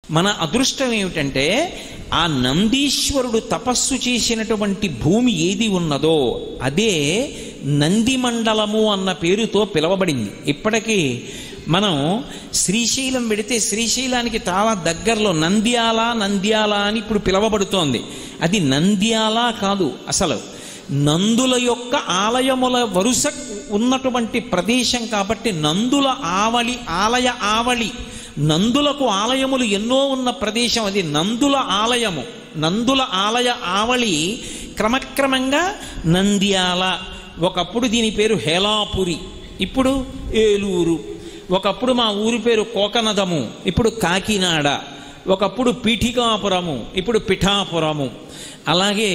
మన అదృష్టం ఏమిటంటే ఆ నందీశ్వరుడు తపస్సు చేసినటువంటి భూమి ఏది ఉన్నదో అదే నందిమండలము అన్న పేరుతో పిలవబడింది. ఇప్పటికీ మనం శ్రీశైలం వెడితే శ్రీశైలానికి చాలా దగ్గరలో నంద్యాల అని ఇప్పుడు పిలవబడుతోంది. అది నంద్యాల కాదు, అసలు నందుల యొక్క ఆలయముల వరుస ఉన్నటువంటి ప్రదేశం కాబట్టి నందుల ఆలయ ఆవళి, నందులకు ఆలయములు ఎన్నో ఉన్న ప్రదేశం అది నందుల ఆలయము. నందుల ఆలయ ఆవళి క్రమక్రమంగా నంద్యాల. ఒకప్పుడు దీని పేరు హేలాపురి, ఇప్పుడు ఏలూరు. ఒకప్పుడు మా ఊరి పేరు కోకనదము, ఇప్పుడు కాకినాడ. ఒకప్పుడు పీఠికాపురము, ఇప్పుడు పిఠాపురము. అలాగే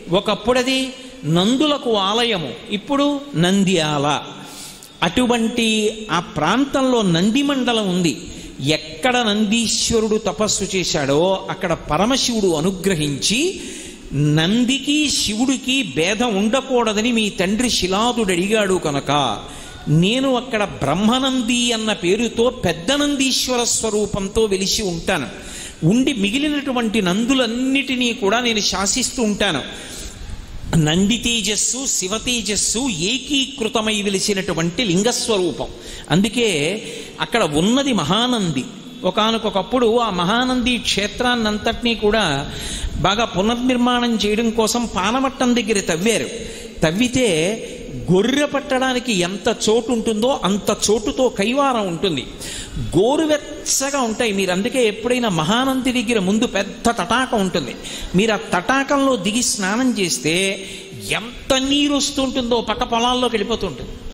ఒకప్పుడది నందులకు ఆలయము, ఇప్పుడు నంద్యాల. అటువంటి ఆ ప్రాంతంలో నందిమండలం ఉంది. ఎక్కడ నందీశ్వరుడు తపస్సు చేశాడో అక్కడ పరమశివుడు అనుగ్రహించి నందికి శివుడికి భేదం ఉండకూడదని మీ తండ్రి శిలాదుడు అడిగాడు కనుక నేను అక్కడ బ్రహ్మనంది అన్న పేరుతో పెద్ద నందీశ్వర స్వరూపంతో వెలిసి ఉంటాను. ఉండి మిగిలినటువంటి నందులన్నిటినీ కూడా నేను శాసిస్తూ ఉంటాను. నంది తేజస్సు శివ తేజస్సు ఏకీకృతమై వెలిసినటువంటి లింగస్వరూపం. అందుకే అక్కడ ఉన్నది మహానంది. ఒకానొకప్పుడు ఆ మహానంది క్షేత్రాన్నంతటినీ కూడా బాగా పునర్నిర్మాణం చేయడం కోసం పానమట్టం దగ్గర తవ్వారు. తవ్వితే గొర్రె పట్టడానికి ఎంత చోటు ఉంటుందో అంత చోటుతో కైవారం ఉంటుంది. గోరువెచ్చగా ఉంటాయి. మీరు అందుకే ఎప్పుడైనా మహానంది దగ్గర ముందు పెద్ద తటాకం ఉంటుంది. మీరు ఆ తటాకంలో దిగి స్నానం చేస్తే ఎంత నీరు వస్తుంటుందో పక్క పొలాల్లోకి వెళ్ళిపోతుంటుంది.